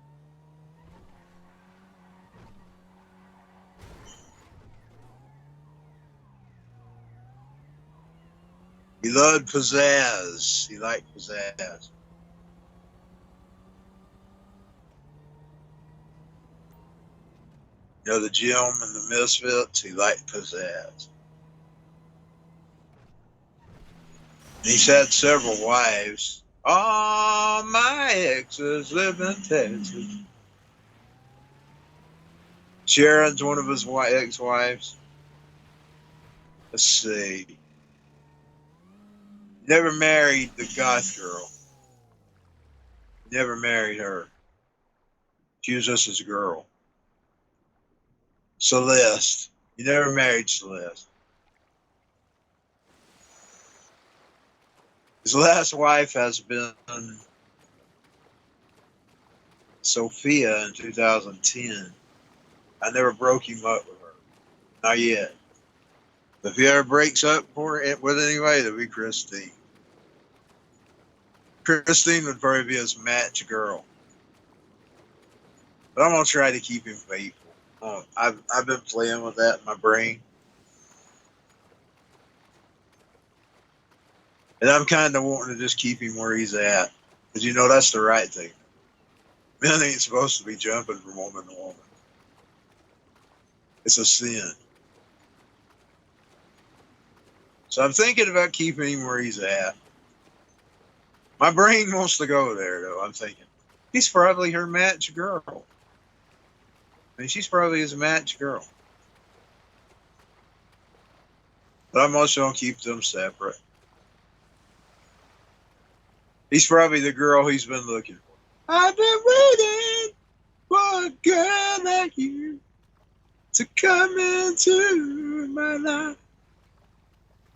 Speaker 1: He loved pizzazz. He liked pizzazz. You know, the Jim and the Misfits, he liked pizzazz. And he's had several wives. All my exes live in Texas. Sharon's one of his ex-wives. Let's see. He never married the goth girl. He never married her. She was just his girl. Celeste. He never married Celeste. His last wife has been Sophia in 2010. I never broke him up with her. Not yet. But if he ever breaks up with anybody, it'll be Christine. Christine would probably be his match girl. But I'm going to try to keep him faithful. I've been playing with that in my brain. And I'm kind of wanting to just keep him where he's at. Because, you know, that's the right thing. Men ain't supposed to be jumping from woman to woman. It's a sin. So I'm thinking about keeping him where he's at. My brain wants to go there, though. I'm thinking, he's probably her match girl. I mean, she's probably his match girl. But I'm also going to keep them separate. He's probably the girl he's been looking for. I've been waiting for a girl like you to come into my life.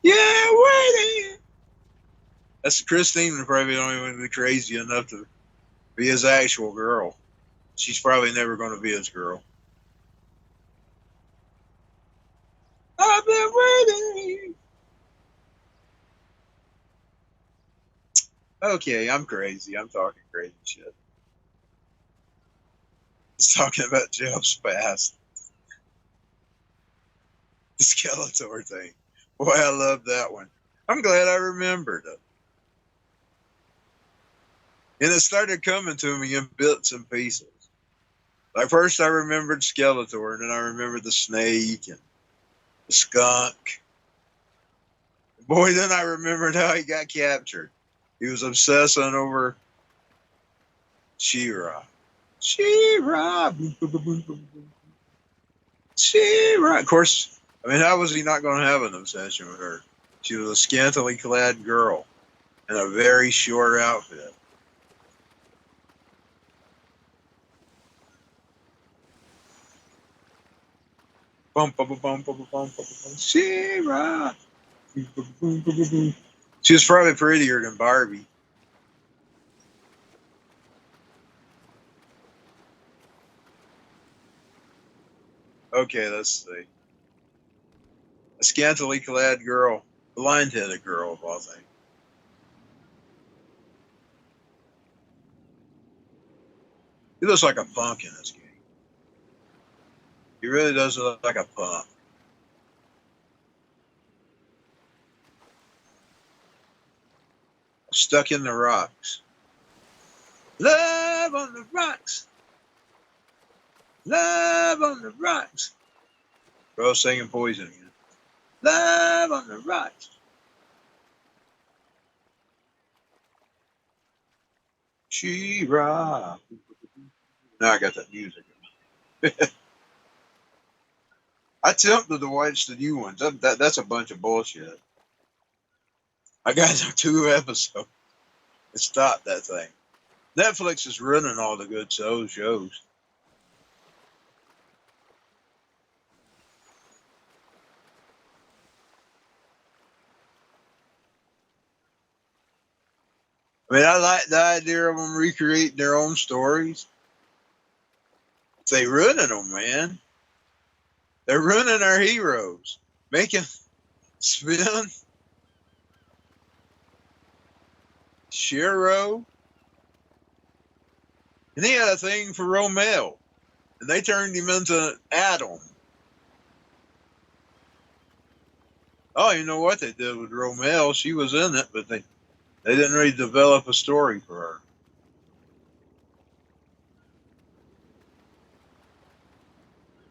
Speaker 1: Yeah, waiting. That's Christine probably the only one to be crazy enough to be his actual girl. She's probably never going to be his girl. I've been waiting. Okay, I'm crazy. I'm talking crazy shit. It's talking about Jeff's past. The Skeletor thing. Boy, I love that one. I'm glad I remembered it. And it started coming to me in bits and pieces. Like first I remembered Skeletor, and then I remembered the snake and the skunk. Boy, then I remembered how he got captured. He was obsessing over She-Ra. She-Ra. She-Ra. Of course, I mean, how was he not going to have an obsession with her? She was a scantily clad girl in a very short outfit. Bum, bum, bum, bum, bum, bum, bum, bum. She-Ra. She was probably prettier than Barbie. Okay, let's see. A scantily clad girl, blind-headed girl of all things. He looks like a punk in this game. He really does look like a punk. Stuck in the rocks. Love on the rocks. Love on the rocks. Bro singing Poison again. Love on the rocks. She-Ra. Now I got that music. I attempted to watch the new ones. That's a bunch of bullshit. I got 2 episodes. Stop that thing. Netflix is running all the good shows. I mean, I like the idea of them recreating their own stories. They ruining them, man. They're ruining our heroes. Making Spin, Shiro, and he had a thing for Romel, and they turned him into Adam. Oh, you know what they did with Romel? She was in it, but they didn't really develop a story for her.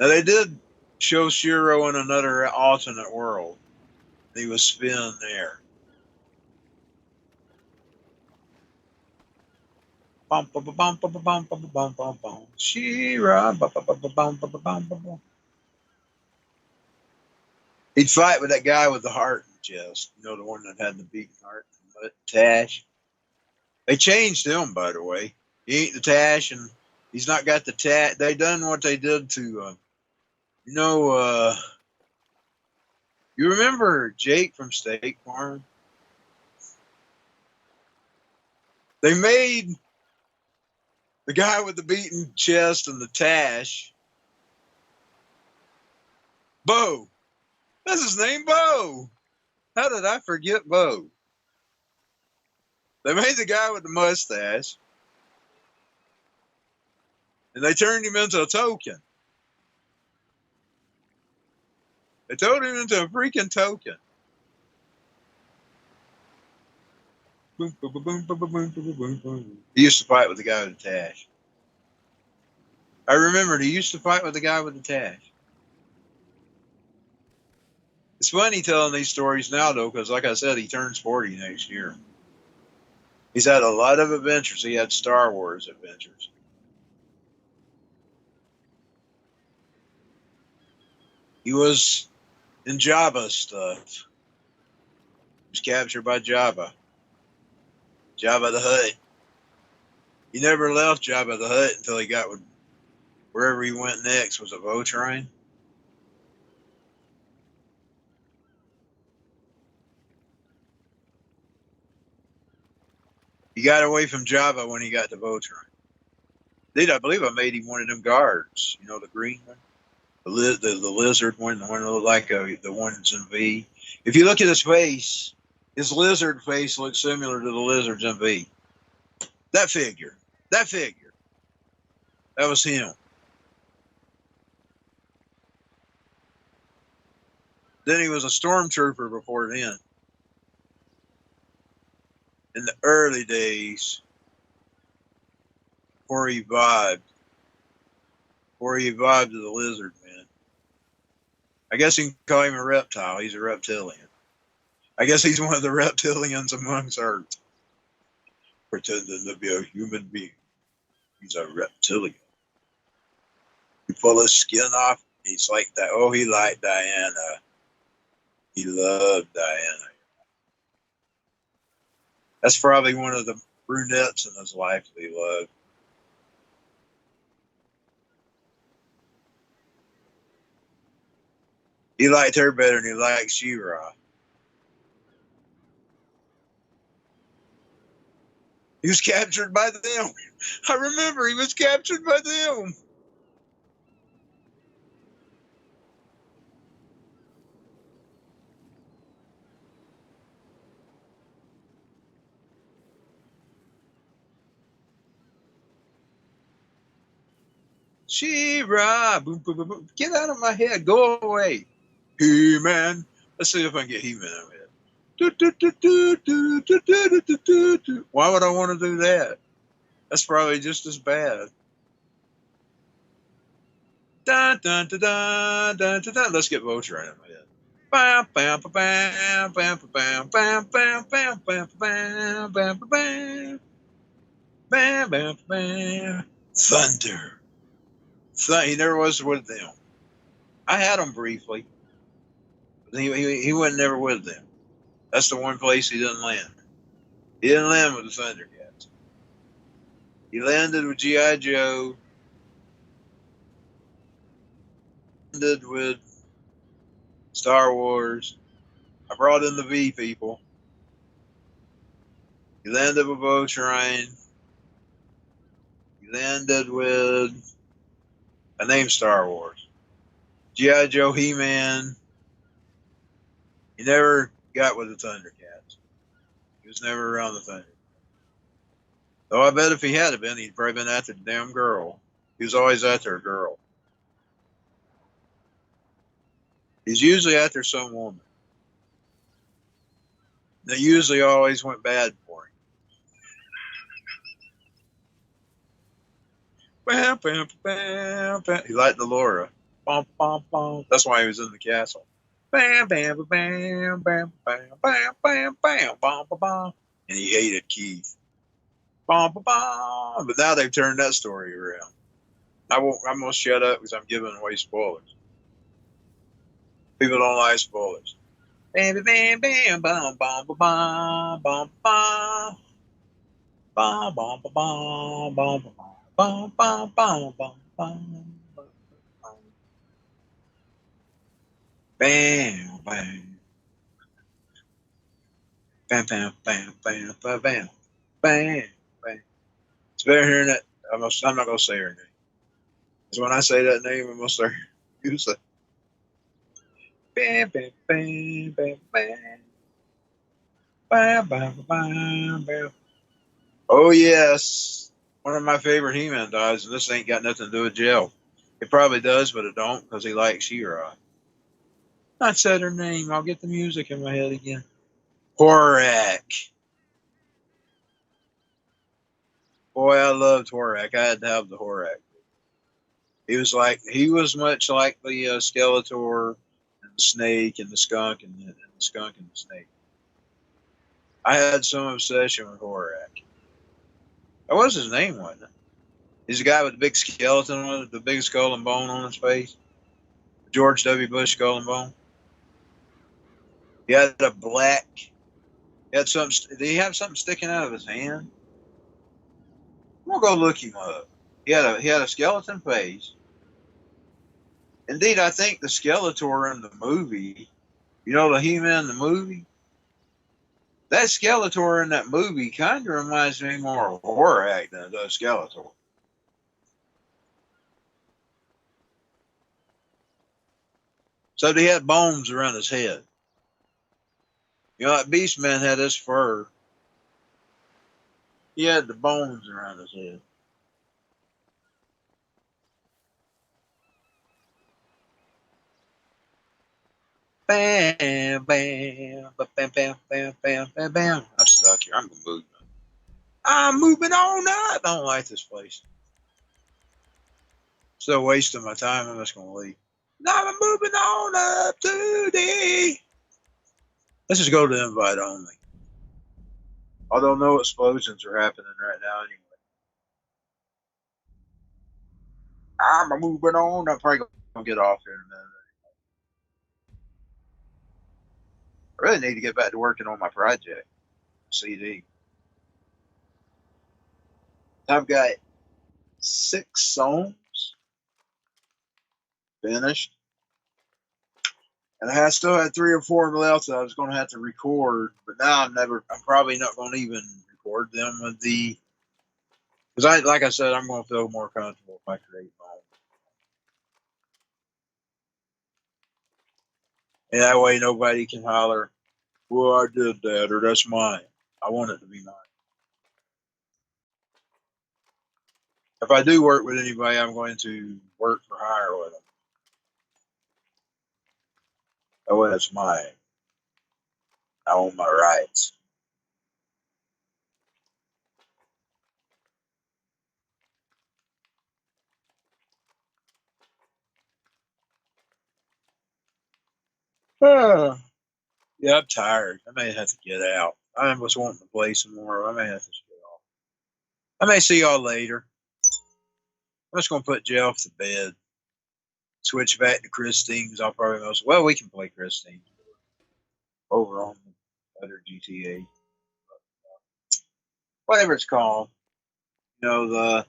Speaker 1: Now they did show Shiro in another alternate world. He was Spin there. Bum bum bum bum bum bum bum bum bum bum. Shira bum bum bum bum bum bum bum bum. He'd fight with that guy with the heart in the chest. You know, the one that had the beating heart, Tash. They changed him, by the way. He ain't the Tash, and he's not got the Tash. They done what they did to, you remember Jake from State Farm? They made the guy with the beaten chest and the Tash Bo. That's his name, Bo. How did I forget Bo? They made the guy with the mustache, and they turned him into a token. They turned him into a freaking token. Boom, boom, boom, boom, boom, boom, boom, boom, boom. He used to fight with the guy with the Tash. I remembered he used to fight with the guy with the Tash. It's funny telling these stories now, though, because like I said, he turns 40 next year. He's had a lot of adventures. He had Star Wars adventures. He was in Jabba stuff. He was captured by Jabba. Jabba the Hutt. He never left Jabba the Hutt until he got with wherever he went next was a Voltron. He got away from Jabba when he got to Voltron. Dude, I believe I made him one of them guards. You know, the green one? The lizard one, the one that looked like the one that's in V. If you look at his face, his lizard face looks similar to the lizards in V. That figure. That was him. Then he was a stormtrooper before then. In the early days, before he evolved to the lizard man. I guess you can call him a reptile. He's a reptilian. I guess he's one of the reptilians amongst Earth, pretending to be a human being. He's a reptilian. He pull his skin off. He's like that. Oh, he liked Diana. He loved Diana. That's probably one of the brunettes in his life that he loved. He liked her better than he liked She-Ra. He was captured by them. I remember he was captured by them. She-Ra, boom, boom, boom, boom. Get out of my head. Go away. He-Man. Let's see if I can get He-Man out of here. Why would I want to do that? That's probably just as bad. Dun, dun, dun, dun, dun, dun, dun. Let's get Voltron in my head. Bam, bam, bam, bam, bam, bam, bam, bam, bam, bam, bam, bam, bam, bam, bam, bam. Thunder. He never was with them. I had him briefly, but he wasn't never with them. That's the one place he didn't land. He didn't land with the Thundercats. He landed with G.I. Joe. Landed with Star Wars. I brought in the V people. He landed with Bo Train. He landed with I named Star Wars. G.I. Joe, He-Man. He never got with the Thundercats. He was never around the Thundercats. Though I bet if he had been, he'd probably been after the damn girl. He was always after a girl. He's usually after some woman. They usually always went bad for him. Bam, bam, bam, bam. He liked the Laura. Bum, bum, bum. That's why he was in the castle. Bam, bam, bam, bam, bam, bam, bam, bam, bam, bam, bam. And he hated Keith. Bam, bam, bam. But now they've turned that story around. I'm going to shut up because I'm giving away spoilers. People don't like spoilers. Bam, bam, bam, bam, bam, bam, bam, bam, bam. Bam, bam, bam, bam, bam, bam, bam, bam, bam, bam. Bam, bam. Bam, bam, bam, bam, bam, bam. Bam, bam. It's better hearing that. I'm not going to say her name. Because when I say that name, I'm going to start using it. Bam, bam, bam, bam, bam. Bam, bam, bam, bam. Oh, yes. One of my favorite He-Man dies, and this ain't got nothing to do with Jill. It probably does, but it don't, because he likes She-Ra. I said her name. I'll get the music in my head again. Horak. Boy, I loved Horak. I had to have the Horak. He was much like the Skeletor and the Snake and the Skunk and the Skunk and the Snake. I had some obsession with Horak. That was his name, wasn't it? He's the guy with the big skeleton on it, the big skull and bone on his face. George W. Bush skull and bone. He had a black. He had something. Did he have something sticking out of his hand? I'm gonna go look him up. He had a skeleton face. Indeed, I think the Skeletor in the movie, the He-Man in the movie, that Skeletor in that movie kind of reminds me more of Horak than it does Skeletor. So he had bones around his head. Like Beastman had his fur. He had the bones around his head. Bam, bam, bam, bam, bam, bam, bam, bam. I'm stuck here. I'm moving. I'm moving on up. I don't like this place. Still wasting my time. I'm just going to leave. Now I'm moving on up to the. Let's just go to invite only. Although no explosions are happening right now anyway. I'm moving on. I'm probably going to get off here in a minute. I really need to get back to working on my project. CD. I've got 6 songs finished. And I still had 3 or 4 left that I was going to have to record. But now I'm probably not going to even record them with because like I said, I'm going to feel more comfortable if I create my own. And that way nobody can holler, well, I did that, or that's mine. I want it to be mine. If I do work with anybody, I'm going to work for hire with them. That way it's mine. I own my rights. Yeah, I'm tired. I may have to get out. I was wanting to play some more. I may have to get off. I may see y'all later. I'm just going to put Jeff to bed. switch back to Christine's. I'll probably most. Well, we can play Christine over on the other GTA, whatever it's called. You know, the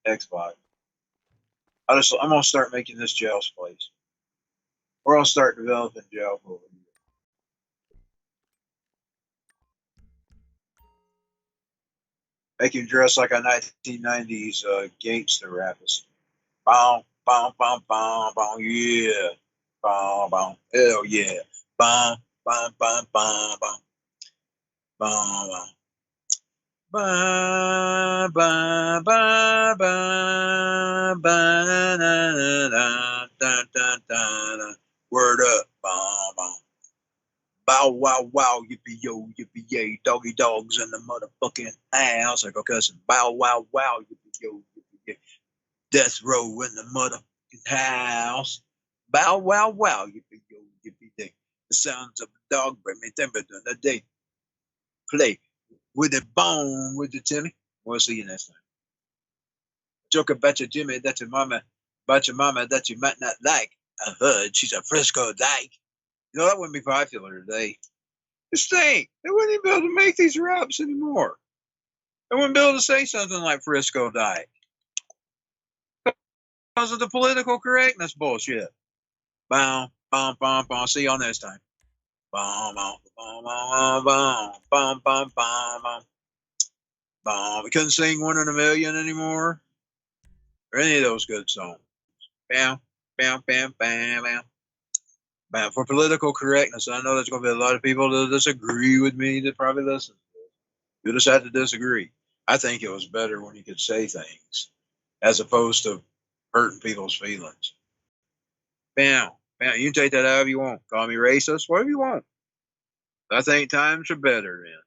Speaker 1: Xbox. I'm gonna start making this Gel's place. We're gonna start developing Gel over here. Make him dress like a 1990s gangster rapist. Bow, bow, bow, bow, bow, yeah. Bow, bow, hell yeah. Bow, bow, bow, bow, bow. Bow, bow. Ba ba ba ba ba na na na da da da da. Word up, bow bow. Bow wow wow, yippee yay, doggy dogs in the motherfucking house. I go cussing. Bow wow wow, yippee yay. Death row in the motherfucking house. Bow wow wow, yippee yay. The sounds of a dog bring me timber during the day. Play with a bone with the Timmy. We'll see you next time. Joke about your Jimmy that your mama, about your mama that you might not like. I heard she's a Frisco dyke. You know, that wouldn't be popular today. Just think, they wouldn't even be able to make these raps anymore. They wouldn't be able to say something like Frisco dyke because of the political correctness bullshit. Bow, bow, bow, bow. See y'all next time. Bow, bow, bow, bow, bow, bow, bow, bow, bow. Bow. We couldn't sing One in a Million anymore, or any of those good songs. Bam, bam, bam, bam, bam. Bam. For political correctness, I know there's going to be a lot of people that disagree with me that probably listen. You just have to disagree. I think it was better when you could say things as opposed to hurting people's feelings. Bam, bam. You can take that however you want. Call me racist, whatever you want. I think times are better then.